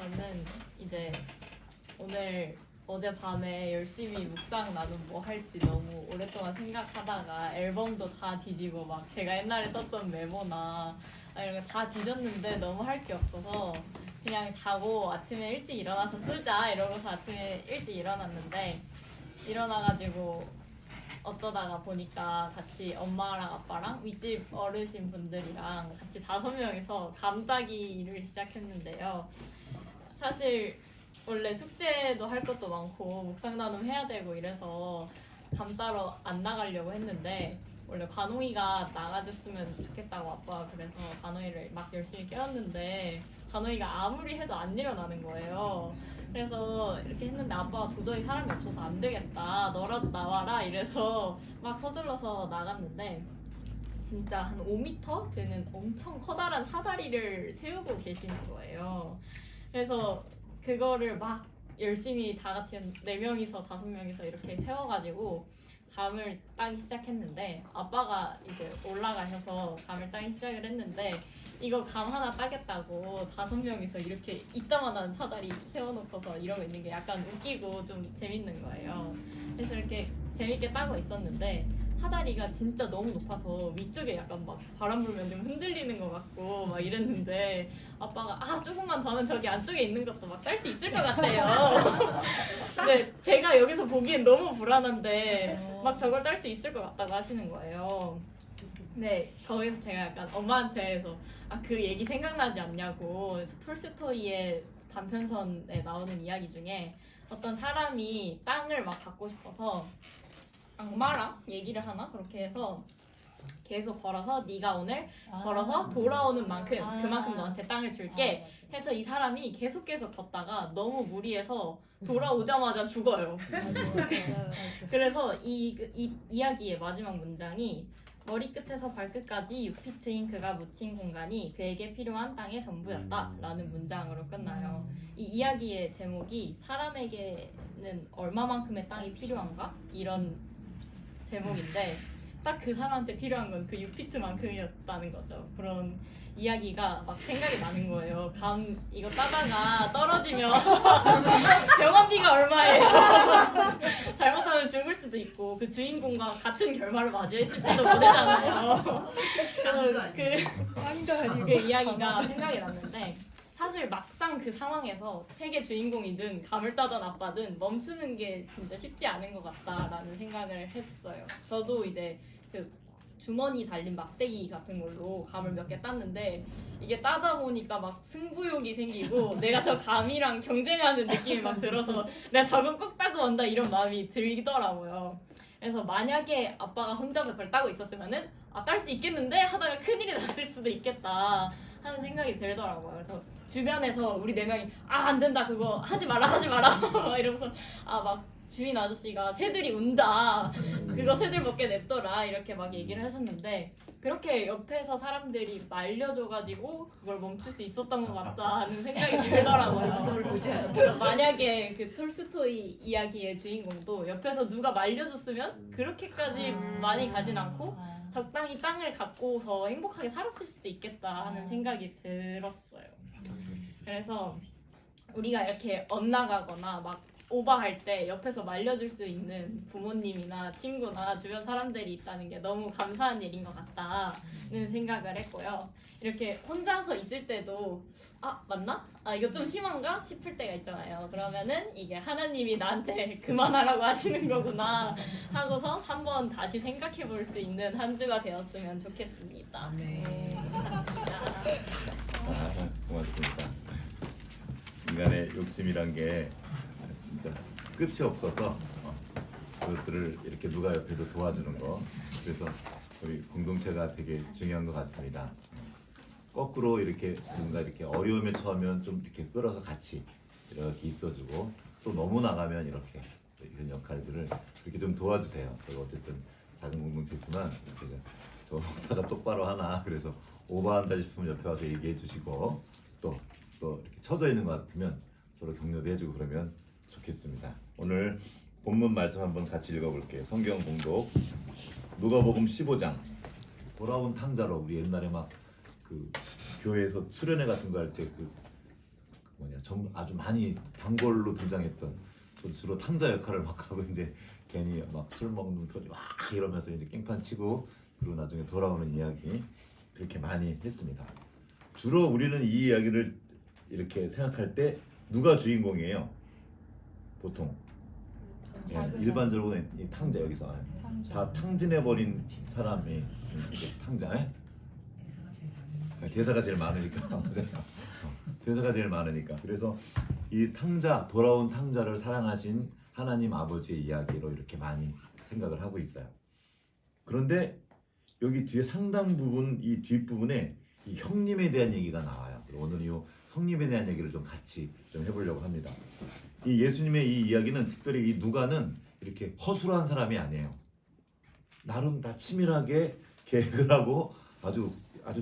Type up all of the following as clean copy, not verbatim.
저는 이제 오늘 어젯밤에 열심히 묵상 나는 뭐 할지 너무 오랫동안 생각하다가 앨범도 다 뒤지고 막 제가 옛날에 썼던 메모나 이런 거 다 뒤졌는데 너무 할 게 없어서 그냥 자고 아침에 일찍 일어나서 쓰자 이러고서 아침에 일찍 일어났는데 일어나가지고 어쩌다가 보니까 같이 엄마랑 아빠랑 윗집 어르신 분들이랑 같이 5명이서 감 따기를 시작했는데요. 사실 원래 숙제도 할 것도 많고 묵상 나눔 해야 되고 이래서 감 따러 안 나가려고 했는데 원래 관홍이가 나가줬으면 좋겠다고 아빠가 그래서 관홍이를 막 열심히 깨웠는데 관홍이가 아무리 해도 안 일어나는 거예요. 그래서 이렇게 했는데 아빠가 도저히 사람이 없어서 안 되겠다 너라도 나와라 이래서 막 서둘러서 나갔는데 진짜 한 5m 되는 엄청 커다란 사다리를 세우고 계시는 거예요. 그래서 그거를 막 열심히 다 같이 4명이서 5명이서 이렇게 세워가지고 감을 따기 시작했는데 아빠가 이제 올라가셔서 감을 따기 시작을 했는데 이거 감 하나 따겠다고 5명이서 이렇게 이따만한 사다리 세워놓고서 이러고 있는 게 약간 웃기고 좀 재밌는 거예요. 그래서 이렇게 재밌게 따고 있었는데 사다리가 진짜 너무 높아서 위쪽에 약간 막 바람 불면 좀 흔들리는 것 같고 막 이랬는데 아빠가 조금만 더 하면 저기 안쪽에 있는 것도 막 딸 수 있을 것 같아요. 근데 제가 여기서 보기엔 너무 불안한데 막 저걸 딸 수 있을 것 같다고 하시는 거예요. 네, 거기서 제가 약간 엄마한테서 그 얘기 생각나지 않냐고 톨스토이의 단편선에 나오는 이야기 중에 어떤 사람이 땅을 막 갖고 싶어서 악마랑 얘기를 하나 그렇게 해서 계속 걸어서 네가 오늘 걸어서 돌아오는 만큼 그만큼 너한테 땅을 줄게 해서 이 사람이 계속 걷다가 너무 무리해서 돌아오자마자 죽어요. 그래서 이 이야기의 마지막 문장이 머리끝에서 발끝까지 6피트인 그가 묻힌 공간이 그에게 필요한 땅의 전부였다 라는 문장으로 끝나요. 이 이야기의 제목이 사람에게는 얼마만큼의 땅이 필요한가? 이런 제목인데 딱 그 사람한테 필요한 건 그 6피트만큼이었다는 거죠. 그런 이야기가 막 생각이 나는 거예요. 감 이거 따다가 떨어지면 병원비가 얼마예요? 잘못하면 죽을 수도 있고 그 주인공과 같은 결말을 맞이했을지도 모르잖아요. 그래서 그 이야기가 생각이 났는데 사실 막상 그 상황에서 세계 주인공이든 감을 따던 아빠든 멈추는 게 진짜 쉽지 않은 것 같다라는 생각을 했어요. 저도 이제 그 주머니 달린 막대기 같은 걸로 감을 몇 개 땄는데 이게 따다 보니까 막 승부욕이 생기고 내가 저 감이랑 경쟁하는 느낌이 막 들어서 내가 저거 꼭 따고 온다 이런 마음이 들더라고요. 그래서 만약에 아빠가 혼자서 그걸 따고 있었으면은 딸 수 있겠는데 하다가 큰일이 났을 수도 있겠다 하는 생각이 들더라고요. 그래서 주변에서 우리 4명이 안 된다 그거 하지 마라 이러면서 막 주인 아저씨가 새들이 운다 그거 새들 먹게 냅둬라 이렇게 막 얘기를 하셨는데 그렇게 옆에서 사람들이 말려줘가지고 그걸 멈출 수 있었던 것 같다는 생각이 들더라고요. 그래서 만약에 그 톨스토이 이야기의 주인공도 옆에서 누가 말려줬으면 그렇게까지 많이 가진 않고 적당히 땅을 갖고서 행복하게 살았을 수도 있겠다 하는 생각이 들었어요. 그래서 우리가 이렇게 엇나가거나 막 오버할 때 옆에서 말려줄 수 있는 부모님이나 친구나 주변 사람들이 있다는 게 너무 감사한 일인 것 같다는 생각을 했고요. 이렇게 혼자서 있을 때도 맞나? 이거 좀 심한가? 싶을 때가 있잖아요. 그러면은 이게 하나님이 나한테 그만하라고 하시는 거구나 하고서 한번 다시 생각해 볼 수 있는 한 주가 되었으면 좋겠습니다. 네. 감사합니다. 고맙습니다. 인간의 욕심이란 게 진짜 끝이 없어서 그것들을 이렇게 누가 옆에서 도와주는 거 그래서 우리 공동체가 되게 중요한 것 같습니다. 거꾸로 이렇게 누군가 이렇게 어려움에 처하면 좀 이렇게 끌어서 같이 이렇게 있어주고 또 너무 나가면 이렇게 이런 역할들을 이렇게 좀 도와주세요. 그리고 어쨌든 작은 공동체지만 제가 저 목사가 똑바로 하나 그래서 오버한다 싶으면 옆에 와서 얘기해 주시고 또 이렇게 처져 있는 것 같으면 서로 격려도 해주고 그러면 좋겠습니다. 오늘 본문 말씀 한번 같이 읽어볼게요. 성경 봉독 누가복음 15장 돌아온 탕자로 우리 옛날에 막 그 교회에서 수련회 같은 거 할 때 그 아주 많이 단골로 등장했던 저도 주로 탕자 역할을 막 하고 이제 괜히 막 술 먹는 표정 막 이러면서 이제 깽판 치고 그리고 나중에 돌아오는 이야기 그렇게 많이 했습니다. 주로 우리는 이 이야기를 이렇게 생각할 때 누가 주인공이에요? 보통 일반적으로 이 탕자 여기서 다 탕진해버린 사람이 이제 탕자 대사가 제일 많으니까 대사가 제일 많으니까 그래서 이 탕자 돌아온 탕자를 사랑하신 하나님 아버지의 이야기로 이렇게 많이 생각을 하고 있어요. 그런데 여기 뒤에 상당 부분 이 뒷부분에 이 형님에 대한 얘기가 나와요. 오늘 이 형님에 대한 얘기를 좀 같이 좀 해보려고 합니다. 이 예수님의 이 이야기는 특별히 이 누가는 이렇게 허술한 사람이 아니에요. 나름 다 치밀하게 계획을 하고 아주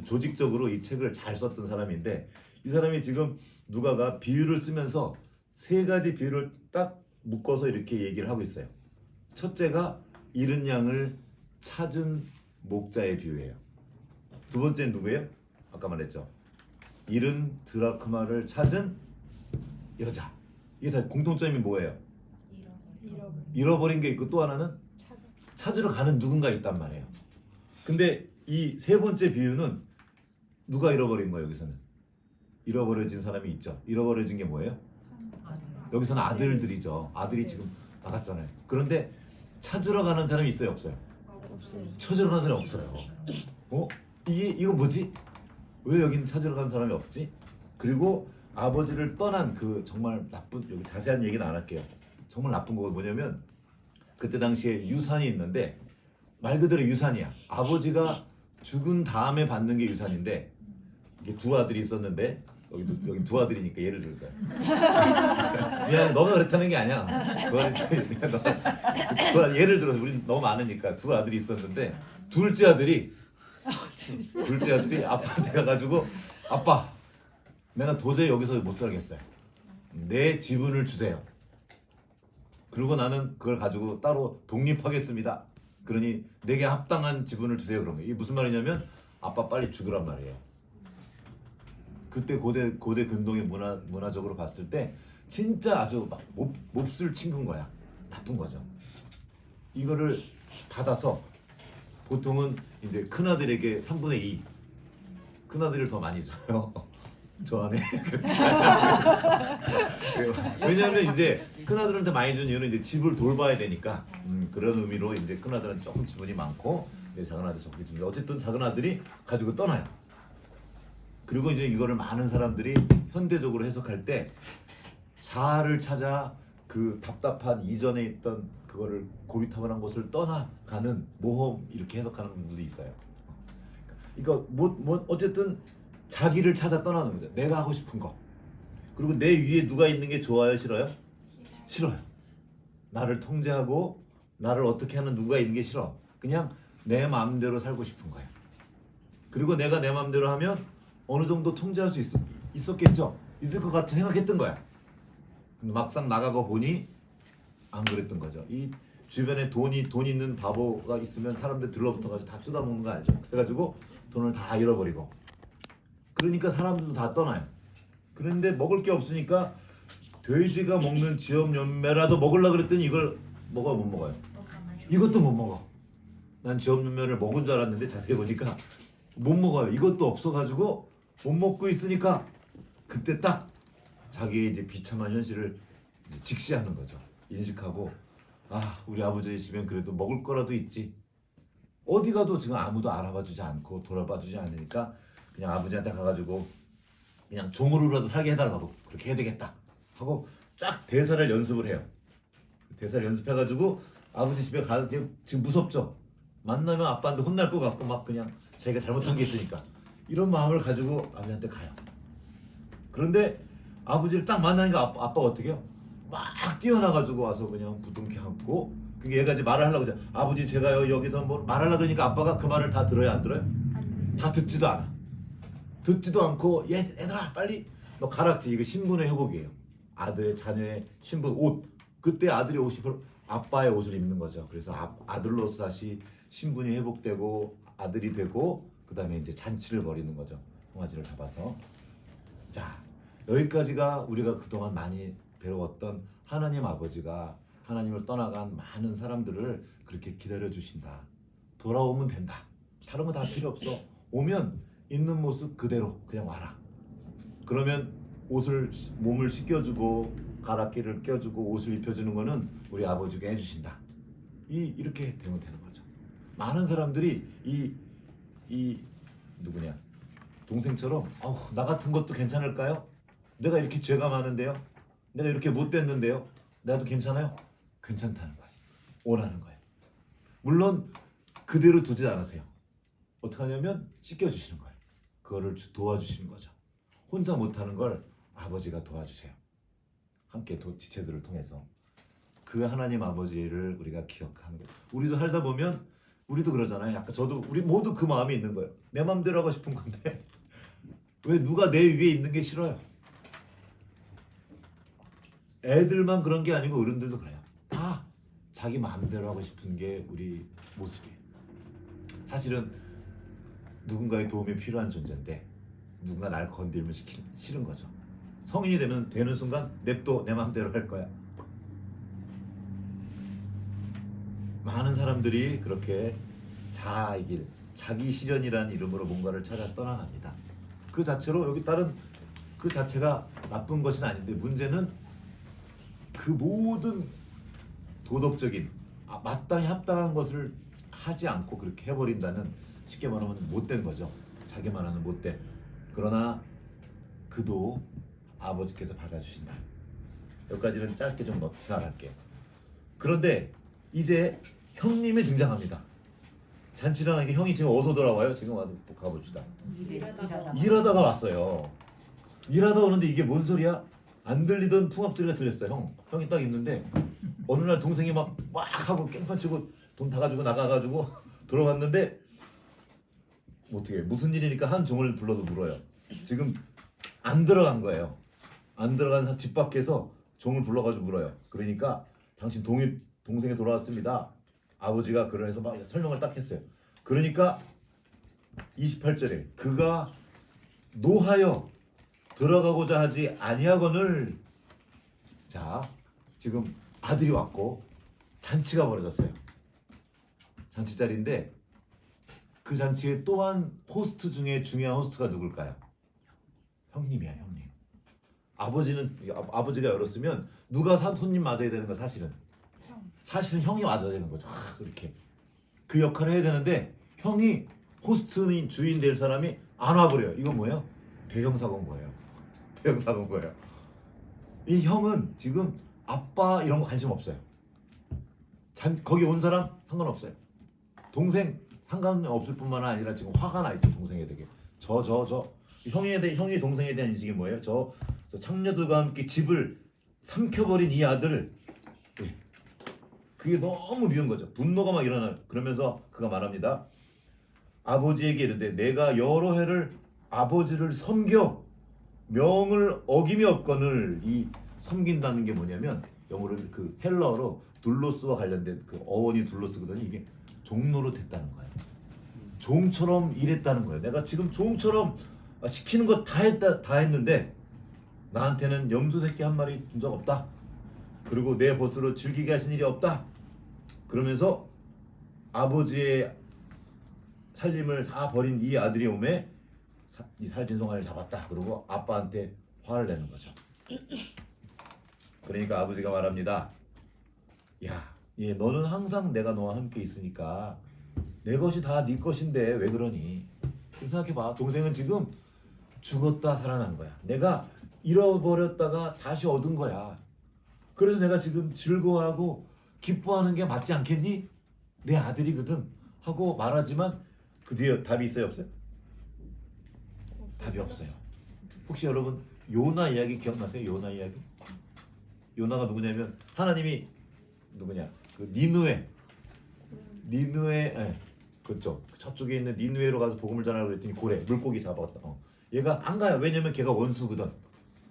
조직적으로 이 책을 잘 썼던 사람인데 이 사람이 지금 누가가 비유를 쓰면서 세 가지 비유를 딱 묶어서 이렇게 얘기를 하고 있어요. 첫째가 잃은 양을 찾은 목자의 비유예요. 두 번째는 누구예요? 아까 말했죠. 잃은 드라크마를 찾은 여자. 이게 다 공통점이 뭐예요? 잃어버린 게 있고 또 하나는 찾으러 가는 누군가 있단 말이에요. 근데 이 세 번째 비유는 누가 잃어버린 거예요? 여기서는 잃어버려진 사람이 있죠. 잃어버려진 게 뭐예요? 여기서는 아들들이죠. 아들이 지금 나갔잖아요. 그런데 찾으러 가는 사람이 있어요? 없어요? 찾으러 가는 사람이 없어요. 이거 뭐지? 왜 여긴 찾으러 가는 사람이 없지? 그리고 아버지를 떠난 그 정말 나쁜, 여기 자세한 얘기는 안 할게요. 정말 나쁜 거가 뭐냐면 그때 당시에 유산이 있는데 말 그대로 유산이야. 아버지가 죽은 다음에 받는 게 유산인데 이게 두 아들이 있었는데 여기 두 아들이니까 예를 들을 거야. 미안해, 너가 그렇다는 게 아니야. 예를 들어서 우리 너무 많으니까 두 아들이 있었는데 둘째 아들이 아빠한테 가가지고 아빠, 내가 도저히 여기서 못 살겠어요. 내 지분을 주세요. 그리고 나는 그걸 가지고 따로 독립하겠습니다. 그러니 내게 합당한 지분을 주세요. 그런 거. 이게 무슨 말이냐면 아빠 빨리 죽으란 말이에요. 그때 고대 근동의 문화적으로 봤을 때 진짜 아주 막 몹쓸 친구인 거야. 나쁜 거죠. 이거를 받아서 보통은 이제 큰아들에게 3분의 2 큰아들을 더 많이 줘요. 저 안에 왜냐하면 이제 큰아들한테 많이 준 이유는 이제 집을 돌봐야 되니까 그런 의미로 이제 큰아들은 조금 지분이 많고 작은아들 적게 주는데 어쨌든 작은아들이 가지고 떠나요. 그리고 이제 이거를 많은 사람들이 현대적으로 해석할 때 자아를 찾아 그 답답한 이전에 있던 그거를 고리타분한 곳을 떠나가는 모험 이렇게 해석하는 분들도 있어요. 그러니까 어쨌든 자기를 찾아 떠나는 거죠. 내가 하고 싶은 거. 그리고 내 위에 누가 있는 게 좋아요, 싫어요? 싫어요. 나를 통제하고 나를 어떻게 하는 누가 있는 게 싫어. 그냥 내 마음대로 살고 싶은 거예요. 그리고 내가 내 마음대로 하면 어느 정도 통제할 수 있었겠죠. 있을 것 같이 생각했던 거야. 근데 막상 나가고 보니 안 그랬던 거죠. 이 주변에 돈 있는 바보가 있으면 사람들 들러붙어가지고 다 뜯어먹는 거 알죠? 그래가지고 돈을 다 잃어버리고. 그러니까 사람들도 다 떠나요. 그런데 먹을 게 없으니까 돼지가 먹는 지업 열매라도 먹으려고 그랬더니 이걸 못 먹어요. 이것도 못 먹어. 난 지업 열매를 먹은 줄 알았는데 자세히 보니까 못 먹어요. 이것도 없어가지고 못 먹고 있으니까 그때 딱 자기의 이제 비참한 현실을 이제 직시하는 거죠. 인식하고 우리 아버지 집엔 그래도 먹을 거라도 있지. 어디 가도 지금 아무도 알아봐주지 않고 돌아봐주지 않으니까 그냥 아버지한테 가가지고 그냥 종으로라도 살게 해달라고 그렇게 해야 되겠다 하고 쫙 대사를 연습을 해요. 대사를 연습해가지고 아버지 집에 가는데 지금 무섭죠. 만나면 아빠한테 혼날 것 같고 막 그냥 자기가 잘못한 게 있으니까 이런 마음을 가지고 아버지한테 가요. 그런데 아버지를 딱 만나니까 아빠가 어떻게 해요? 막 뛰어나가지고 와서 그냥 부둥켜 안고 그게 얘가 이제 말을 하려고 하죠. 아버지 제가요 여기서 뭐 말하려고 그러니까 아빠가 그 말을 다 들어요 안 들어요? 다 듣지도 않아. 듣지도 않고 얘들아 빨리 너 가락지 이거 신분의 회복이에요. 아들의 자녀의 신분 옷 그때 아들이 옷이 아빠의 옷을 입는 거죠. 그래서 아들로서 다시 신분이 회복되고 아들이 되고 그 다음에 이제 잔치를 벌이는 거죠. 송아지를 잡아서. 자 여기까지가 우리가 그동안 많이 배웠던 하나님 아버지가 하나님을 떠나간 많은 사람들을 그렇게 기다려 주신다. 돌아오면 된다. 다른 거 다 필요 없어. 오면 있는 모습 그대로 그냥 와라. 그러면 몸을 씻겨주고 가락기를 껴주고 옷을 입혀주는 거는 우리 아버지가 해주신다. 이렇게 되면 되는 거죠. 많은 사람들이 이 누구냐 동생처럼 나 같은 것도 괜찮을까요? 내가 이렇게 죄가 많은데요? 내가 이렇게 못됐는데요? 나도 괜찮아요? 괜찮다는 거예요. 원하는 거예요. 물론 그대로 두지 않으세요. 어떻게 하냐면 씻겨주시는 거예요. 그거를 도와주시는 거죠. 혼자 못하는 걸 아버지가 도와주세요. 함께 지체들을 통해서 그 하나님 아버지를 우리가 기억하는 거예요. 우리도 살다 보면 우리도 그러잖아요. 약간 우리 모두 그 마음이 있는 거예요. 내 마음대로 하고 싶은 건데 왜 누가 내 위에 있는 게 싫어요? 애들만 그런 게 아니고 어른들도 그래요. 다 자기 마음대로 하고 싶은 게 우리 모습이에요. 사실은 누군가의 도움이 필요한 존재인데 누군가 날 건들면 싫은 거죠. 성인이 되는 순간 냅둬 내 마음대로 할 거야. 많은 사람들이 그렇게 자아의 길, 자기 실현이라는 이름으로 뭔가를 찾아 떠나갑니다. 그 자체로 여기 따른 그 자체가 나쁜 것은 아닌데 문제는 그 모든 도덕적인 마땅히 합당한 것을 하지 않고 그렇게 해버린다는 쉽게 말하면 못된 거죠. 자기만 하는 못된. 그러나 그도 아버지께서 받아주신다. 여기까지는 짧게 좀 지나갈게요. 그런데 이제 형님이 등장합니다. 잔치랑 이게 형이 지금 어디서 돌아와요? 지금 와서 가봅시다. 일하다가 왔어요. 일하다 오는데 이게 뭔 소리야? 안 들리던 풍악 소리가 들렸어요. 형이 딱 있는데 어느 날 동생이 막 하고 깽판 치고 돈 다 가지고 나가가지고 들어왔는데 어떻게 무슨 일이니까 한 종을 불러서 물어요. 지금 안 들어간 거예요. 안 들어간 집 밖에서 종을 불러가지고 물어요. 그러니까 당신 동생이 돌아왔습니다. 아버지가 그러해서 막 설명을 딱 했어요. 그러니까 28절에 그가 노하여 들어가고자 하지 아니하거늘. 자, 지금 아들이 왔고 잔치가 벌어졌어요. 잔치 자리인데 그 잔치에 또한 호스트 중에 중요한 호스트가 누굴까요? 형님이야, 형님. 아버지가 열었으면 누가 손님 맞아야 되는 거 사실은 형이 맞아야 되는 거죠. 이렇게 그 역할을 해야 되는데 형이 호스트인 주인 될 사람이 안 와버려요. 이건 뭐예요? 대형 사고인 거예요. 대형 사고인 거예요. 이 형은 지금 아빠 이런 거 관심 없어요. 거기 온 사람 상관없어요. 동생 상관없을 뿐만 아니라 지금 화가 나 있죠. 동생에 대해 형이 동생에 대한 인식이 뭐예요? 저 창녀들과 함께 집을 삼켜버린 이 아들. 그게 너무 미운 거죠. 분노가 막 일어나요. 그러면서 그가 말합니다. 아버지에게 이르되 내가 여러 해를 아버지를 섬겨 명을 어김이 없거늘. 이 섬긴다는 게 뭐냐면 영어로 그 헬러로 둘로스와 관련된 그 어원이 둘로스거든요. 이게 종로로 됐다는 거예요. 종처럼 일했다는 거예요. 내가 지금 종처럼 시키는 거 다 했는데 나한테는 염소 새끼 한 마리 준 적 없다. 그리고 내 벗으로 즐기게 하신 일이 없다. 그러면서 아버지의 살림을 다 버린 이 아들이 오매 이 살진송아를 잡았다. 그리고 아빠한테 화를 내는 거죠. 그러니까 아버지가 말합니다. 야, 너는 항상 내가 너와 함께 있으니까 내 것이 다 네 것인데 왜 그러니? 생각해봐. 동생은 지금 죽었다 살아난 거야. 내가 잃어버렸다가 다시 얻은 거야. 그래서 내가 지금 즐거워하고 기뻐하는 게 맞지 않겠니? 내 아들이거든 하고 말하지만 그 뒤에 답이 있어요, 없어요? 답이 없어요. 혹시 여러분 요나 이야기 기억나세요? 요나 이야기? 요나가 누구냐면 하나님이 누구냐? 그 니느웨, 그렇죠. 저쪽에 있는 니느웨로 가서 복음을 전하라고 그랬더니 고래, 물고기 잡아갔다. 얘가 안 가요. 왜냐면 걔가 원수거든.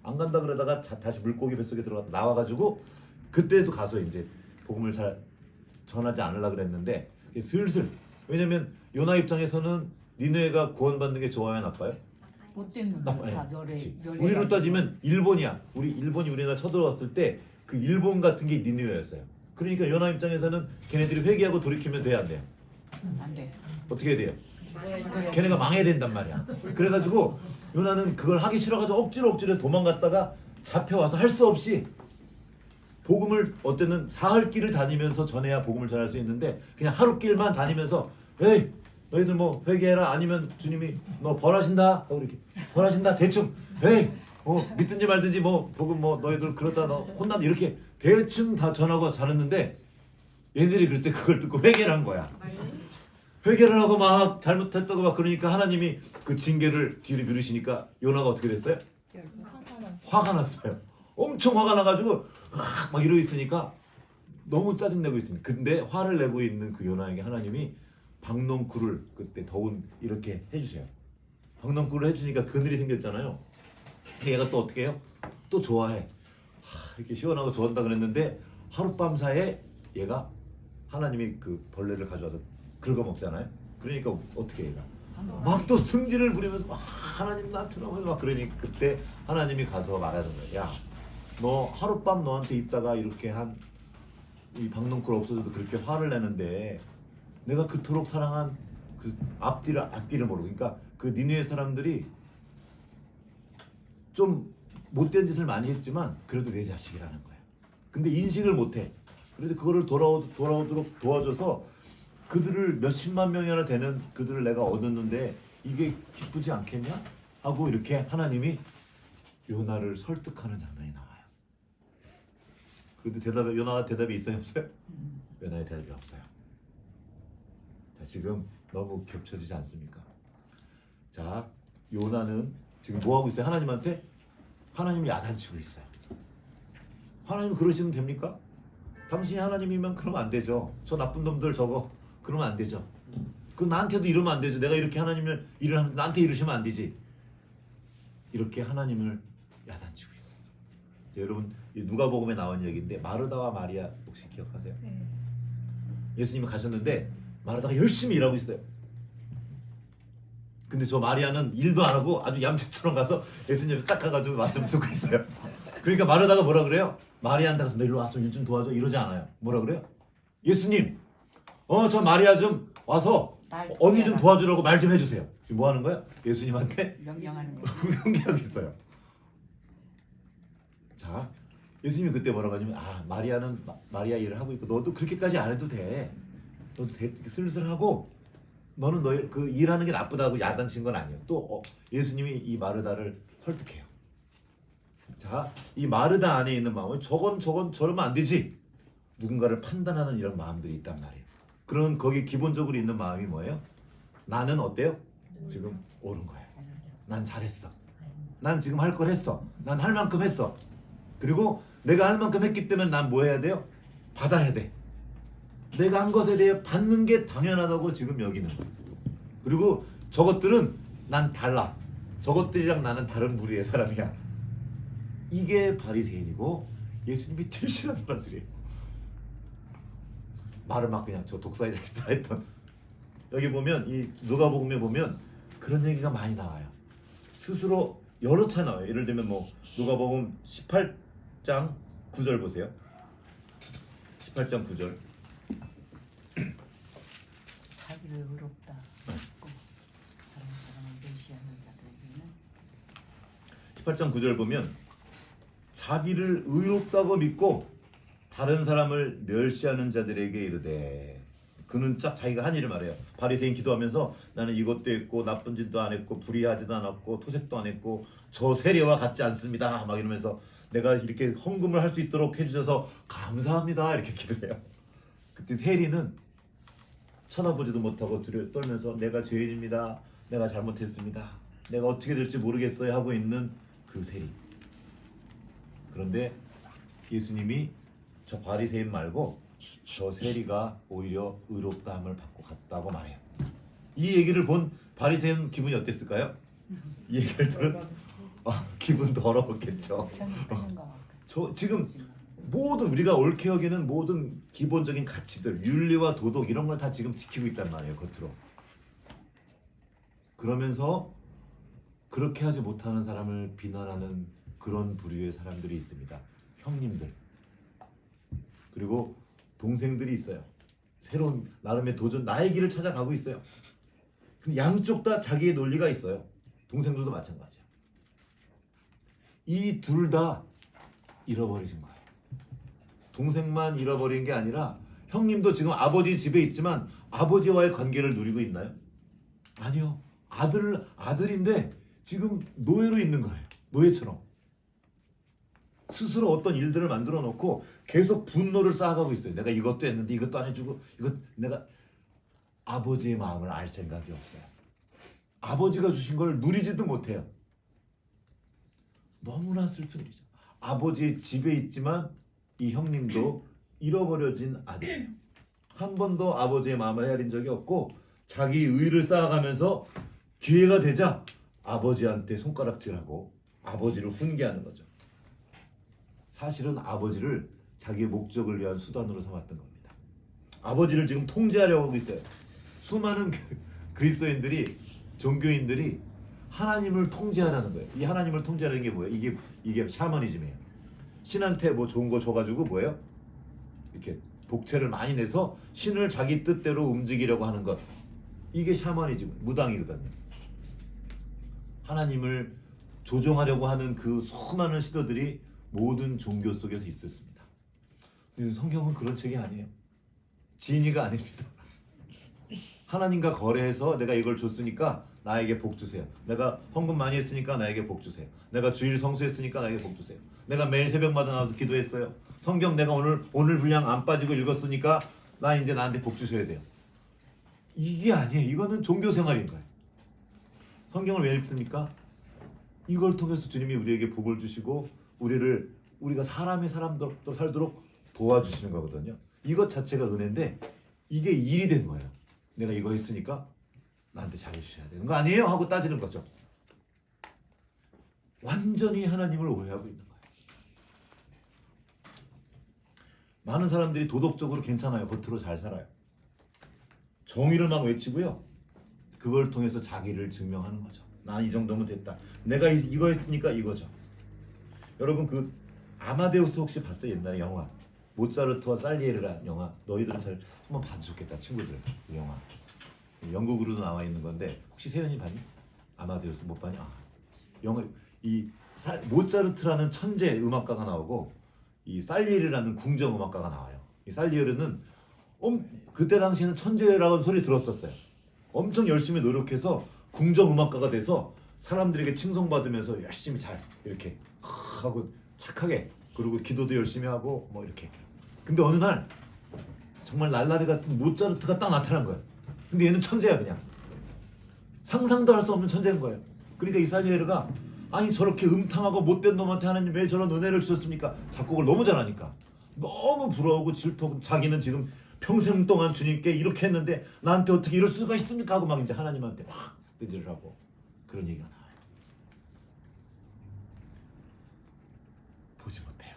안 간다 그러다가 다시 물고기 뱃속에 들어갔다 나와가지고 그때도 가서 이제 복음을 잘 전하지 않으려고 그랬는데 슬슬. 왜냐면 요나 입장에서는 니느웨가 구원받는 게 좋아요, 나빠요? 못된 놈들 다 멸해. 우리로 따지면 일본이야. 일본이 우리나라 쳐들어왔을 때 그 일본 같은 게 니느웨였어요. 그러니까 요나 입장에서는 걔네들이 회개하고 돌이키면 돼야 안 돼요? 안 돼. 어떻게 해야 돼요? 걔네가 망해야 된단 말이야. 그래가지고 요나는 그걸 하기 싫어가지고 억지로 도망갔다가 잡혀와서 할 수 없이 복음을 어때는 사흘 길을 다니면서 전해야 복음을 전할 수 있는데 그냥 하루 길만 다니면서 에이 너희들 뭐 회개해라 아니면 주님이 너 벌하신다 하고 이렇게 벌하신다 대충 에이 믿든지 말든지 뭐 복음 뭐 너희들 그러다 너 혼난다 이렇게 대충 다 전하고 잘했는데 얘들이 글쎄 그걸 듣고 회개를 한 거야. 회개를 하고 막 잘못했다고 막 그러니까 하나님이 그 징계를 뒤로 미루시니까 요나가 어떻게 됐어요? 화가 났어요. 엄청 화가 나가지고 막 이러고 있으니까 너무 짜증내고 있으니까 근데 화를 내고 있는 그 요나에게 하나님이 박농쿨을 그때 더운 이렇게 해주세요. 박농쿨을 해주니까 그늘이 생겼잖아요. 얘가 또 어떻게 해요? 또 좋아해. 이렇게 시원하고 좋아한다 그랬는데 하룻밤 사이에 얘가 하나님이 그 벌레를 가져와서 긁어먹잖아요. 그러니까 어떻게 얘가 막 또 승질을 부리면서 막 하나님 나한테 막 그러니 그때 하나님이 가서 말하는 거예요. 야, 너 하룻밤 너한테 있다가 이렇게 한 이 박농쿨 없어져도 그렇게 화를 내는데 내가 그토록 사랑한 그 앞뒤를 모르고 그러니까 그 니느웨 사람들이 좀 못된 짓을 많이 했지만 그래도 내 자식이라는 거야. 근데 인식을 못해. 그래도 그거를 돌아오도록 도와줘서 그들을 몇십만 명이나 되는 그들을 내가 얻었는데 이게 기쁘지 않겠냐? 하고 이렇게 하나님이 요나를 설득하는 장면이 나와요. 근데 요나가 대답이 있어요 없어요? 요나의 대답이 없어요. 자, 지금 너무 겹쳐지지 않습니까? 자, 요나는 지금 뭐 하고 있어요? 하나님한테 하나님이 야단치고 있어요. 하나님 그러시면 됩니까? 당신이 하나님이면 그러면 안 되죠. 저 나쁜 놈들 저거 그러면 안 되죠. 그 나한테도 이러면 안 되죠. 내가 이렇게 하나님을 일을 하는데 나한테 이러시면 안 되지. 이렇게 하나님을 야단치고 있어요. 자, 여러분 누가복음에 나온 얘기인데 마르다와 마리아 혹시 기억하세요? 네. 예수님이 가셨는데 마르다가 열심히 일하고 있어요. 근데 저 마리아는 일도 안 하고 아주 얌체처럼 가서 예수님을 딱 가가지고 말씀을 듣고 있어요. 그러니까 마르다가 뭐라 그래요? 마리아한테 가서 너 일로 와서 일 좀 도와줘 이러지 않아요. 뭐라 그래요? 예수님, 저 마리아 좀 와서 언니 좀 도와주라고 말 좀 해주세요. 지금 뭐 하는 거야? 예수님한테 명령하는 거. 훈계하고 있어요. 자, 예수님이 그때 뭐라고 하냐면 마리아는 마리아 일을 하고 있고 너도 그렇게까지 안 해도 돼. 너도 슬슬 하고 너는 너의 그 일하는 게 나쁘다고 야단친 건 아니에요. 또 예수님이 이 마르다를 설득해요. 자, 이 마르다 안에 있는 마음은 저건 저러면 안 되지. 누군가를 판단하는 이런 마음들이 있단 말이에요. 그런 거기 기본적으로 있는 마음이 뭐예요? 나는 어때요? 지금 옳은 거야. 난 잘했어. 난 지금 할 걸 했어. 난 할 만큼 했어. 그리고 내가 할 만큼 했기 때문에 난 뭐 해야 돼요? 받아야 돼. 내가 한 것에 대해 받는 게 당연하다고 지금 여기는 거예요. 그리고 저것들은 난 달라. 저것들이랑 나는 다른 부류의 사람이야. 이게 바리새인이고 예수님이 제일 싫어하는 사람들이에요. 말을 막 그냥 저 독사의 자식다 했던. 여기 보면 이 누가복음에 보면 그런 얘기가 많이 나와요. 스스로 여러 차 나와요. 예를 들면 뭐 누가복음 18장 9절 보세요. 18장 9절. 자기를 의롭다 믿고 다른 사람을 멸시하는 자들에게는 18장 9절 보면 자기를 의롭다고 믿고 다른 사람을 멸시하는 자들에게 이르되 그는 딱 자기가 한 일을 말해요. 바리새인 기도하면서 나는 이것도 했고 나쁜 짓도 안 했고 불의하지도 않았고 토색도 안 했고 저 세례와 같지 않습니다. 막 이러면서 내가 이렇게 헌금을 할 수 있도록 해주셔서 감사합니다. 이렇게 기도해요. 그때 세리는 쳐다보지도 못하고 떨면서 내가 죄인입니다. 내가 잘못했습니다. 내가 어떻게 될지 모르겠어요 하고 있는 그 세리. 그런데 예수님이 저 바리새인 말고 저 세리가 오히려 의롭다함을 받고 갔다고 말해요. 이 얘기를 본 바리새인 기분이 어땠을까요? 이 얘기를 들은 기분 더러웠겠죠. 저 지금 모든 우리가 옳게 여기는 모든 기본적인 가치들, 윤리와 도덕 이런 걸 다 지금 지키고 있단 말이에요. 겉으로. 그러면서 그렇게 하지 못하는 사람을 비난하는 그런 부류의 사람들이 있습니다. 형님들. 그리고 동생들이 있어요. 새로운 나름의 도전, 나의 길을 찾아가고 있어요. 근데 양쪽 다 자기의 논리가 있어요. 동생들도 마찬가지야. 이 둘 다 잃어버리신 거예요. 동생만 잃어버린 게 아니라 형님도 지금 아버지 집에 있지만 아버지와의 관계를 누리고 있나요? 아니요. 아들인데 지금 노예로 있는 거예요. 노예처럼. 스스로 어떤 일들을 만들어 놓고 계속 분노를 쌓아가고 있어요. 내가 이것도 했는데 이것도 안 해주고 내가 아버지의 마음을 알 생각이 없어요. 아버지가 주신 걸 누리지도 못해요. 너무나 슬픈 일이죠. 아버지의 집에 있지만 이 형님도 잃어버려진 아들. 한 번도 아버지의 마음을 헤아린 적이 없고 자기 의를 쌓아가면서 기회가 되자 아버지한테 손가락질하고 아버지를 훈계하는 거죠. 사실은 아버지를 자기의 목적을 위한 수단으로 삼았던 겁니다. 아버지를 지금 통제하려고 하고 있어요. 수많은 그리스도인들이, 종교인들이 하나님을 통제하라는 거예요. 이 하나님을 통제하는 게 뭐예요? 이게 샤머니즘이에요. 신한테 뭐 좋은 거 줘가지고 뭐예요? 이렇게 복채를 많이 내서 신을 자기 뜻대로 움직이려고 하는 것. 이게 샤머니즘, 무당이거든요. 하나님을 조종하려고 하는 그 수많은 시도들이 모든 종교 속에서 있었습니다. 성경은 그런 책이 아니에요. 진의가 아닙니다. 하나님과 거래해서 내가 이걸 줬으니까 나에게 복 주세요. 내가 헌금 많이 했으니까 나에게 복 주세요. 내가 주일 성수했으니까 나에게 복 주세요. 내가 매일 새벽마다 나와서 기도했어요. 성경 내가 오늘 분량 안 빠지고 읽었으니까 나 이제 나한테 복 주셔야 돼요. 이게 아니에요. 이거는 종교 생활인 거예요. 성경을 왜 읽습니까? 이걸 통해서 주님이 우리에게 복을 주시고 우리가 사람이 사람도 살도록 도와주시는 거거든요. 이것 자체가 은혜인데 이게 일이 된 거예요. 내가 이거 했으니까 나한테 잘해주셔야 되는 거 아니에요? 하고 따지는 거죠. 완전히 하나님을 오해하고 있는 거예요. 많은 사람들이 도덕적으로 괜찮아요. 겉으로 잘 살아요. 정의를 막 외치고요. 그걸 통해서 자기를 증명하는 거죠. 난 이 정도면 됐다. 내가 이거 했으니까 이거죠. 여러분 그 아마데우스 혹시 봤어요? 옛날에 영화 모차르트와 살리에르라는 영화. 너희들은 잘 한번 봐도 좋겠다. 친구들 그 영화 영국으로도 나와 있는 건데 혹시 세연이 봤니? 아마데우스 못 봤냐? 영화 모차르트라는 천재 음악가가 나오고 이 살리에르라는 궁정 음악가가 나와요. 이 살리에르는 그때 당시에는 천재라는 소리 들었었어요. 엄청 열심히 노력해서 궁정 음악가가 돼서 사람들에게 칭송받으면서 열심히 잘 이렇게 하고 착하게 그리고 기도도 열심히 하고 뭐 이렇게. 근데 어느 날 정말 날라리 같은 모차르트가 딱 나타난 거예요. 근데 얘는 천재야 그냥. 상상도 할 수 없는 천재인 거예요. 그러니까 이 살리에르가 아니 저렇게 음탕하고 못된 놈한테 하나님 왜 저런 은혜를 주셨습니까? 작곡을 너무 잘하니까 너무 부러우고 질투하고 자기는 지금 평생 동안 주님께 이렇게 했는데 나한테 어떻게 이럴 수가 있습니까? 하고 막 이제 하나님한테 막 뜨질을 하고 그런 얘기가 나와요. 보지 못해요.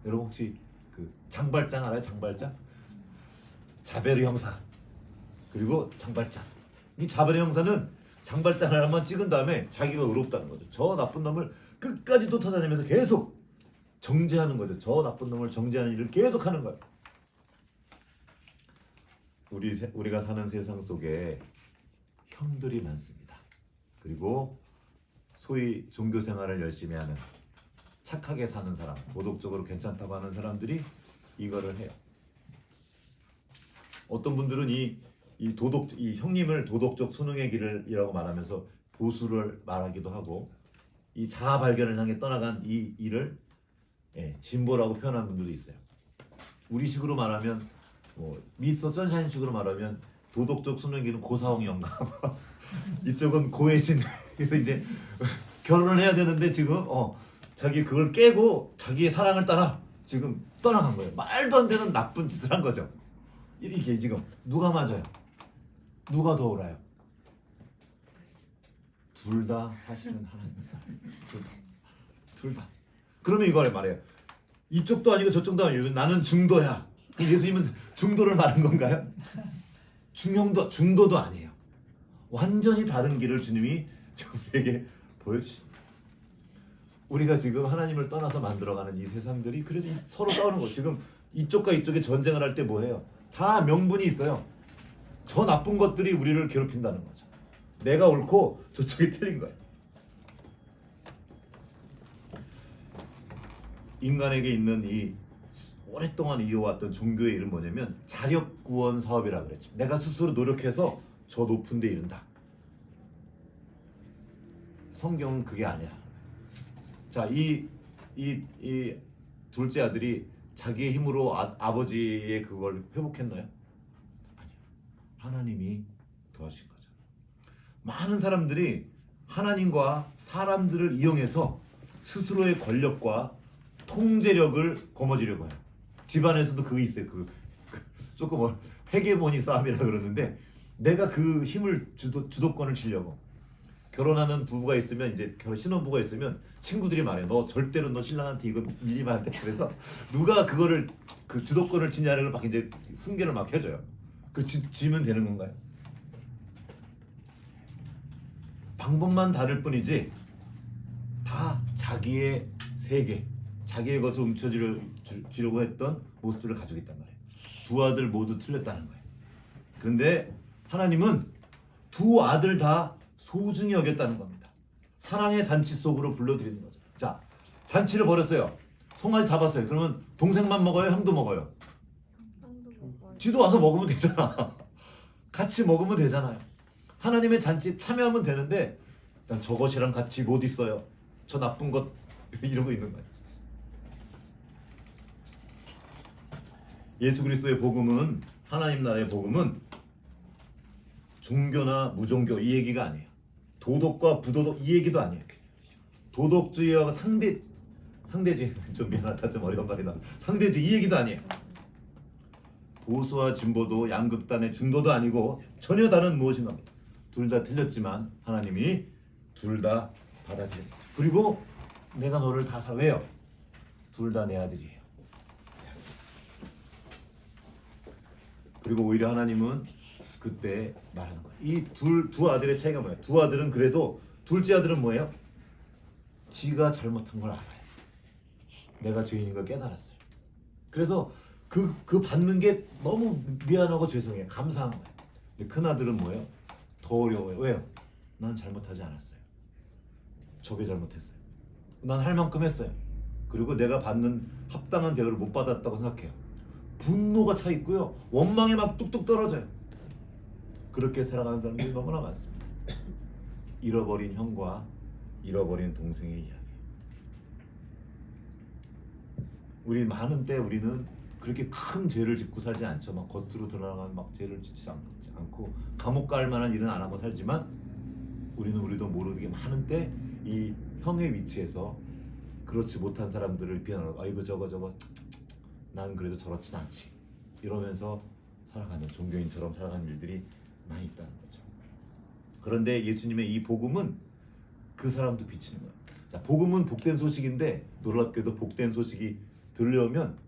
여러분 혹시 그 장발장 알아요? 장발장? 자베르 형사 그리고 장발장. 이 자베르 형사는 장발장을 한번 찍은 다음에 자기가 의롭다는 거죠. 저 나쁜 놈을 끝까지 쫓아다니면서 계속 정죄하는 거죠. 저 나쁜 놈을 정죄하는 일을 계속 하는 거예요. 우리가 사는 세상 속에 형들이 많습니다. 그리고 소위 종교 생활을 열심히 하는 착하게 사는 사람, 도덕적으로 괜찮다고 하는 사람들이 이거를 해요. 어떤 분들은 이 형님을 도덕적 순응의 길이라고 말하면서 보수를 말하기도 하고 이 자아 발견을 향해 떠나간 이 일을 진보라고 표현하는 분들도 있어요. 우리식으로 말하면 미스터 선샤인식으로 말하면 도덕적 순응의 길은 고사홍 영감 이쪽은 고혜신. 그래서 이제 결혼을 해야 되는데 지금 자기 그걸 깨고 자기의 사랑을 따라 지금 떠나간 거예요. 말도 안 되는 나쁜 짓을 한 거죠. 이게 지금 누가 맞아요? 누가 더 옳아요? 둘 다 사실은 하나님입니다. 둘 다. 그러면 이걸 말해요. 이쪽도 아니고 저쪽도 아니고 나는 중도야. 예수님은 중도를 말한 건가요? 중도도 아니에요. 완전히 다른 길을 주님이 우리에게 보여주시. 우리가 지금 하나님을 떠나서 만들어가는 이 세상들이 그래서 서로 싸우는 거. 지금 이쪽과 이쪽에 전쟁을 할 때 뭐해요? 다 명분이 있어요. 저 나쁜 것들이 우리를 괴롭힌다는 거죠. 내가 옳고 저쪽이 틀린 거예요. 인간에게 있는 이 오랫동안 이어왔던 종교의 이름 뭐냐면 자력구원 사업이라 그랬지. 내가 스스로 노력해서 저 높은 데 이른다. 성경은 그게 아니야. 자, 이 둘째 아들이 자기의 힘으로 아버지의 그걸 회복했나요? 아니요. 하나님이 도와주신 거죠. 많은 사람들이 하나님과 사람들을 이용해서 스스로의 권력과 통제력을 거머쥐려고 해요. 집안에서도 그게 있어요. 조금 헤게모니 싸움이라 그러는데 내가 그 힘을 주도권을 쥐려고. 결혼하는 부부가 있으면 이제 신혼부부가 있으면 친구들이 말해. 너 절대로 너 신랑한테 이거 밀리면 안 돼. 그래서 누가 그거를 그 주도권을 지냐를 막 이제 훈계를 막 해줘요. 그 쥐면 되는 건가요? 방법만 다를 뿐이지 다 자기의 세계, 자기의 것을 움켜쥐려고 했던 모습들을 가지고 있단 말이에요. 두 아들 모두 틀렸다는 거예요. 그런데 하나님은 두 아들 다 소중히 여겼다는 겁니다. 사랑의 잔치 속으로 불러들이는 거죠. 자, 잔치를 벌였어요. 송아지 잡았어요. 그러면 동생만 먹어요? 형도 먹어요? 쥐도 와서 먹으면 되잖아. 같이 먹으면 되잖아요. 하나님의 잔치에 참여하면 되는데 난 저것이랑 같이 못 있어요. 저 나쁜 것 이러고 있는 거예요. 예수 그리스도의 복음은, 하나님 나라의 복음은 종교나 무종교 이 얘기가 아니에요. 도덕과 부도덕 이 얘기도 아니에요. 도덕주의와 상대주의 좀 미안하다, 좀 어려운 말이다. 상대주의 이 얘기도 아니에요. 보수와 진보도 양극단의 중도도 아니고 전혀 다른 무엇인가입니다. 둘 다 틀렸지만 하나님이 둘 다 받아들인. 그리고 내가 너를 다 왜요? 둘 다 내 아들이에요. 그리고 오히려 하나님은 그때 말하는 거예요. 이 두 아들의 차이가 뭐예요? 두 아들은 그래도 둘째 아들은 뭐예요? 지가 잘못한 걸 알아요. 내가 죄인인 걸 깨달았어요. 그래서 그 받는 게 너무 미안하고 죄송해요. 감사한 거예요. 근데 큰 아들은 뭐예요? 더 어려워요. 왜요? 난 잘못하지 않았어요. 저게 잘못했어요. 난 할 만큼 했어요. 그리고 내가 받는 합당한 대우를 못 받았다고 생각해요. 분노가 차 있고요. 원망이 막 뚝뚝 떨어져요. 그렇게 살아가는 사람들이 너무나 많습니다. 잃어버린 형과 잃어버린 동생의 이야기. 우리 많은 때 우리는 그렇게 큰 죄를 짓고 살지 않죠. 막 겉으로 드러나는 막 죄를 짓지 않고 감옥 갈 만한 일은 안 하고 살지만 우리도 모르게 많은 때 이 형의 위치에서 그렇지 못한 사람들을 비난하고 아이고 저거 난 그래도 저렇진 않지 이러면서 살아가는 종교인처럼 살아가는 일들이 많이 있다는 거죠. 그런데 예수님의 이 복음은 그 사람도 비치는 거예요. 자, 복음은 복된 소식인데 놀랍게도 복된 소식이 들려오면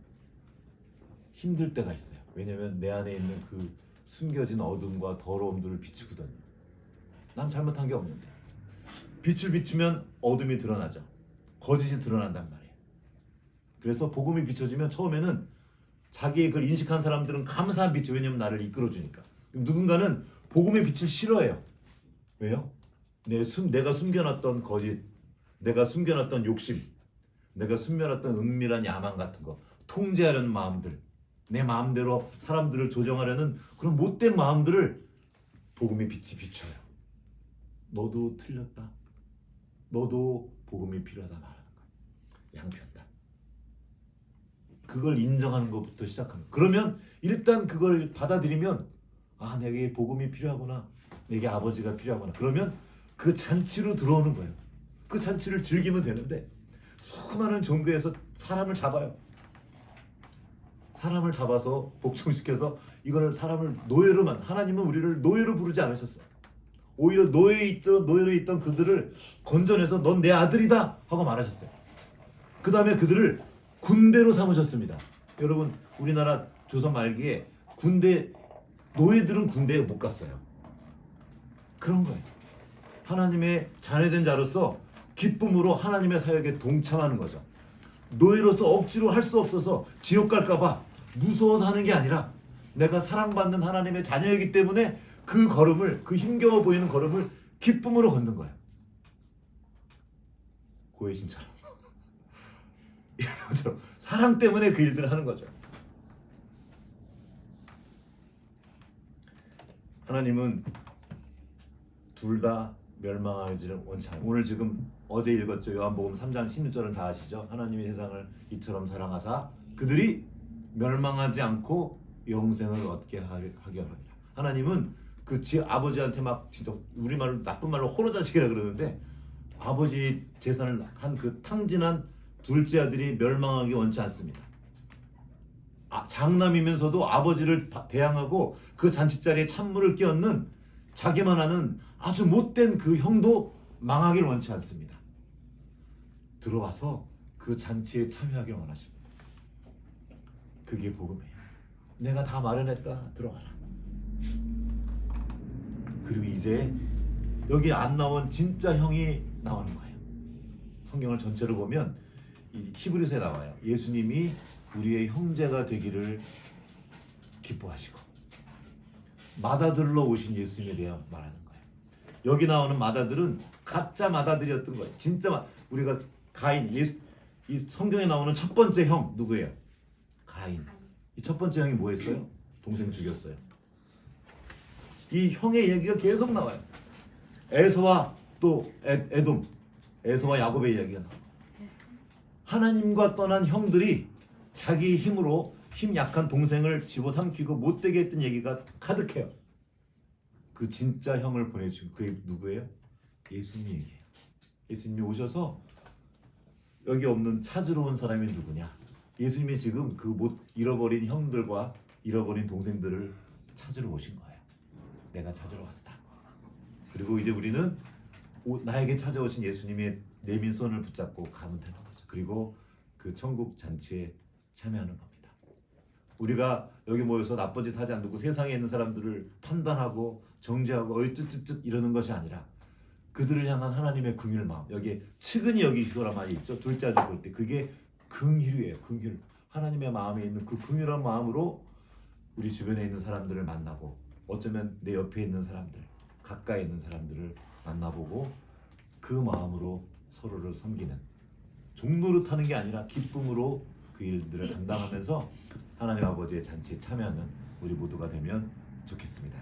힘들 때가 있어요. 왜냐하면 내 안에 있는 그 숨겨진 어둠과 더러움들을 비추거든요. 난 잘못한 게 없는데 빛을 비추면 어둠이 드러나죠. 거짓이 드러난단 말이에요. 그래서 복음이 비춰지면 처음에는 자기의 그걸 인식한 사람들은 감사한 빛이, 왜냐하면 나를 이끌어주니까. 누군가는 복음의 빛을 싫어해요. 왜요? 내가 숨겨놨던 거짓, 내가 숨겨놨던 욕심, 내가 숨겨놨던 은밀한 야망 같은 거, 통제하려는 마음들, 내 마음대로 사람들을 조정하려는 그런 못된 마음들을 복음의 빛이 비춰요. 너도 틀렸다. 너도 복음이 필요하다 말하는 거야. 양편다. 그걸 인정하는 것부터 시작하는 거야. 그러면 일단 그걸 받아들이면 아, 내게 복음이 필요하구나. 내게 아버지가 필요하구나. 그러면 그 잔치로 들어오는 거예요. 그 잔치를 즐기면 되는데 수많은 종교에서 사람을 잡아요. 사람을 잡아서 복종시켜서 이거를 사람을 노예로만, 하나님은 우리를 노예로 부르지 않으셨어요. 오히려 노예로 있던 그들을 건져내서 넌 내 아들이다 하고 말하셨어요. 그 다음에 그들을 군대로 삼으셨습니다. 여러분, 우리나라 조선 말기에 노예들은 군대에 못 갔어요. 그런 거예요. 하나님의 자녀된 자로서 기쁨으로 하나님의 사역에 동참하는 거죠. 노예로서 억지로 할 수 없어서 지옥 갈까봐 무서워서 하는 게 아니라 내가 사랑받는 하나님의 자녀이기 때문에 그 걸음을, 그 힘겨워 보이는 걸음을 기쁨으로 걷는 거예요. 고해신처럼. 이것처럼 사랑 때문에 그 일들을 하는 거죠. 하나님은 둘 다 멸망하지를 원치 않아요. 오늘 지금 어제 읽었죠. 요한복음 3장 16절은 다 아시죠? 하나님이 세상을 이처럼 사랑하사 그들이 멸망하지 않고 영생을 얻게 하게 하리라. 하나님은 그 아버지한테 막 진짜 우리말로 나쁜 말로 호로자식이라 그러는데 아버지 재산을 한 그 탕진한 둘째 아들이 멸망하기 원치 않습니다. 장남이면서도 아버지를 배양하고 그 잔치자리에 찬물을 끼얹는 자기만 아는 아주 못된 그 형도 망하길 원치 않습니다. 들어와서 그 잔치에 참여하길 원하십니다. 그게 복음이에요. 내가 다 마련했다. 들어가라. 그리고 이제 여기 안 나온 진짜 형이 나오는 거예요. 성경을 전체로 보면 이 히브리서에 나와요. 예수님이 우리의 형제가 되기를 기뻐하시고 마다들로 오신 예수님에 대해 말하는 거예요. 여기 나오는 마다들은 가짜 마다들이었던 거예요. 진짜 우리가 가인, 이 성경에 나오는 첫 번째 형 누구예요? 가인. 이 첫 번째 형이 뭐 했어요? 동생 죽였어요. 이 형의 얘기가 계속 나와요. 에서와 또 에돔, 에서와 야곱의 이야기가 나와요. 하나님과 떠난 형들이 자기 힘으로 힘 약한 동생을 집어삼키고 못되게 했던 얘기가 가득해요. 그 진짜 형을 보내주신 그게 누구예요? 예수님 얘기예요. 예수님이 오셔서 여기 없는 찾으러 온 사람이 누구냐? 예수님이 지금 그 못 잃어버린 형들과 잃어버린 동생들을 찾으러 오신 거예요. 내가 찾으러 왔다. 그리고 이제 우리는 나에게 찾아오신 예수님의 내민 손을 붙잡고 가면 되는 거죠. 그리고 그 천국 잔치에 참여하는 겁니다. 우리가 여기 모여서 나쁜 짓 하지 않고 세상에 있는 사람들을 판단하고 정죄하고 얼쯧쯧쯧 이러는 것이 아니라 그들을 향한 하나님의 긍휼 마음, 여기에 측은히 여기시고란 말이 있죠. 둘째 아들 볼 때 그게 긍휼이에요. 긍휼. 하나님의 마음에 있는 그 긍휼한 마음으로 우리 주변에 있는 사람들을 만나고 어쩌면 내 옆에 있는 사람들, 가까이 있는 사람들을 만나보고 그 마음으로 서로를 섬기는, 종노릇하는 게 아니라 기쁨으로 그 일들을 감당하면서 하나님 아버지의 잔치에 참여하는 우리 모두가 되면 좋겠습니다.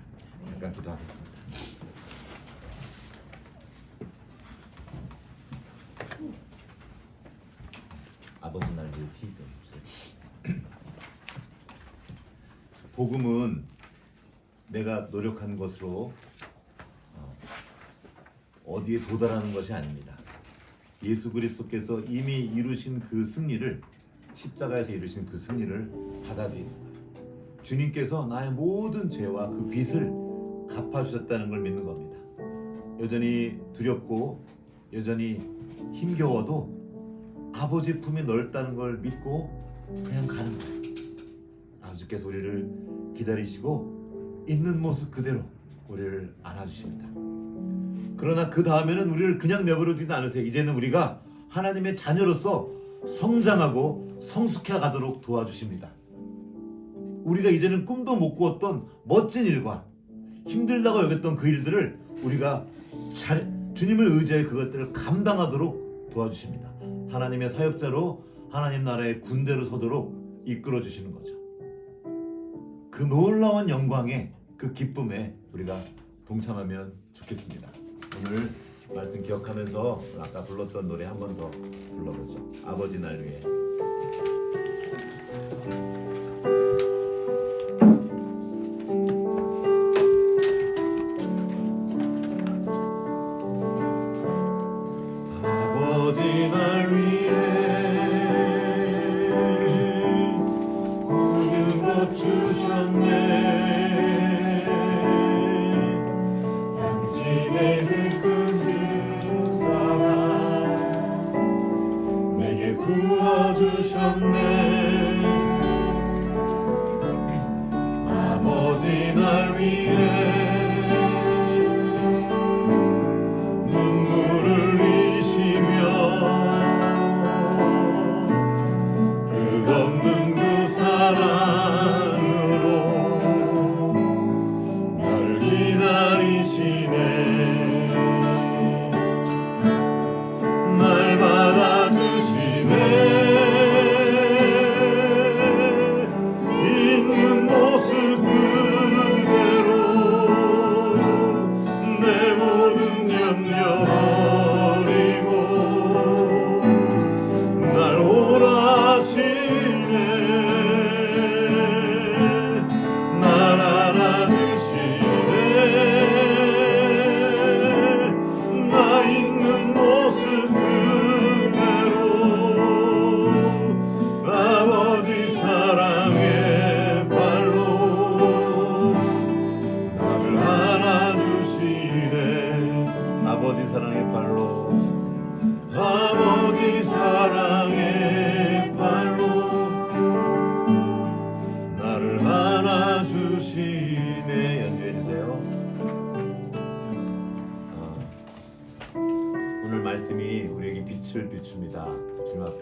잠깐 기도하겠습니다. 아버지 날 위해 피 흘려주세요. 복음은 내가 노력한 것으로 어디에 도달하는 것이 아닙니다. 예수 그리스도께서 이미 이루신 그 승리를, 십자가에서 이루신 그 승리를 받아들이는 거예요. 주님께서 나의 모든 죄와 그 빚을 갚아주셨다는 걸 믿는 겁니다. 여전히 두렵고 여전히 힘겨워도 아버지 품이 넓다는 걸 믿고 그냥 가는 거예요. 아버지께서 우리를 기다리시고 있는 모습 그대로 우리를 안아주십니다. 그러나 그 다음에는 우리를 그냥 내버려두지 않으세요. 이제는 우리가 하나님의 자녀로서 성장하고 성숙해 가도록 도와주십니다. 우리가 이제는 꿈도 못 꾸었던 멋진 일과 힘들다고 여겼던 그 일들을 우리가 주님을 의지해 그것들을 감당하도록 도와주십니다. 하나님의 사역자로 하나님 나라의 군대로 서도록 이끌어 주시는 거죠. 그 놀라운 영광에, 그 기쁨에 우리가 동참하면 좋겠습니다. 오늘 말씀 기억하면서 아까 불렀던 노래 한 번 더 불러보죠. 아버지 날 위해. 아버지 날 위해 모든 것 주셨네. 구워주셨네. 아버지 날 위해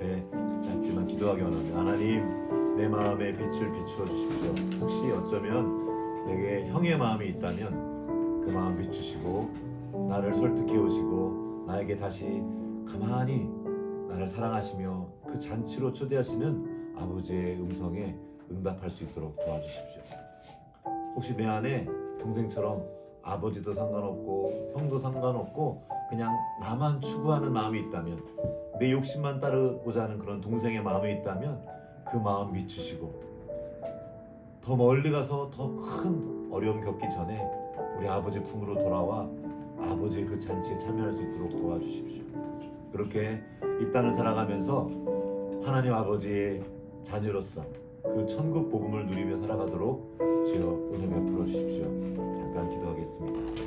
앞에 짧지만 기도하기 원합니다. 하나님, 내 마음에 빛을 비추어 주십시오. 혹시 어쩌면 내게 형의 마음이 있다면 그 마음 비추시고 나를 설득해 오시고 나에게 다시 가만히 나를 사랑하시며 그 잔치로 초대하시는 아버지의 음성에 응답할 수 있도록 도와주십시오. 혹시 내 안에 동생처럼 아버지도 상관없고 형도 상관없고 그냥 나만 추구하는 마음이 있다면, 내 욕심만 따르고자 하는 그런 동생의 마음이 있다면 그 마음 비추시고 더 멀리 가서 더 큰 어려움 겪기 전에 우리 아버지 품으로 돌아와 아버지의 그 잔치에 참여할 수 있도록 도와주십시오. 그렇게 이 땅을 살아가면서 하나님 아버지의 자녀로서 그 천국 복음을 누리며 살아가도록 주여 은혜 베풀어 주십시오. 잠깐 기도하겠습니다.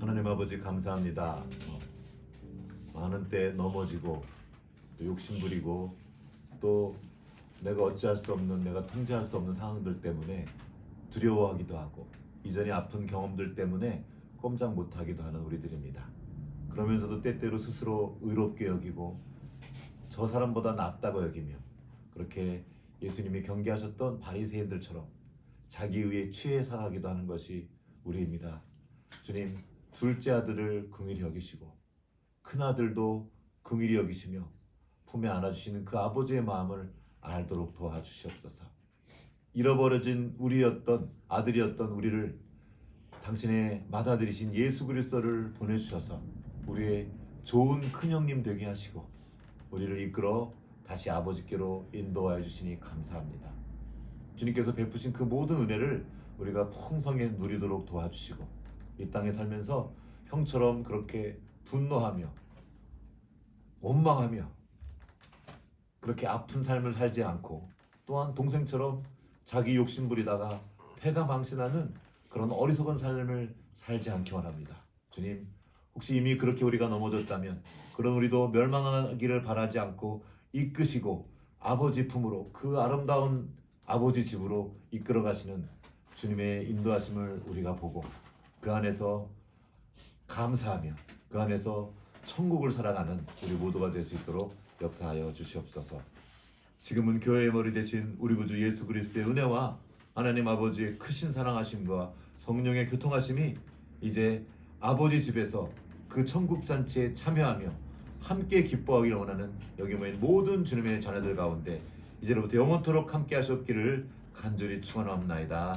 하나님 아버지 감사합니다. 많은 때 넘어지고 또 욕심부리고 또 내가 어찌할 수 없는, 내가 통제할 수 없는 상황들 때문에 두려워하기도 하고 이전에 아픈 경험들 때문에 꼼짝 못하기도 하는 우리들입니다. 그러면서도 때때로 스스로 의롭게 여기고 저 사람보다 낫다고 여기며 그렇게 예수님이 경계하셨던 바리새인들처럼 자기 의에 취해 살아가기도 하는 것이 우리입니다. 주님, 둘째 아들을 긍휼히 여기시고 큰 아들도 긍휼히 여기시며 품에 안아주시는 그 아버지의 마음을 알도록 도와주시옵소서. 잃어버려진 우리였던 아들이었던 우리를 당신의 맏아들이신 예수 그리스도를 보내주셔서 우리의 좋은 큰형님 되게 하시고 우리를 이끌어 다시 아버지께로 인도하여 주시니 감사합니다. 주님께서 베푸신 그 모든 은혜를 우리가 풍성히 누리도록 도와주시고 이 땅에 살면서 형처럼 그렇게 분노하며 원망하며 그렇게 아픈 삶을 살지 않고 또한 동생처럼 자기 욕심 부리다가 패가 망신하는 그런 어리석은 삶을 살지 않기 원합니다. 주님, 혹시 이미 그렇게 우리가 넘어졌다면 그런 우리도 멸망하기를 바라지 않고 이끄시고 아버지 품으로 그 아름다운 아버지 집으로 이끌어 가시는 주님의 인도하심을 우리가 보고 그 안에서 감사하며 그 안에서 천국을 살아가는 우리 모두가 될 수 있도록 역사하여 주시옵소서. 지금은 교회의 머리 대신 우리 구주 예수 그리스도의 은혜와 하나님 아버지의 크신 사랑하심과 성령의 교통하심이 이제 아버지 집에서 그 천국 잔치에 참여하며 함께 기뻐하기를 원하는 여기 모인 모든 주님의 자녀들 가운데 이제로부터 영원토록 함께 하시옵기를 간절히 축원합나이다.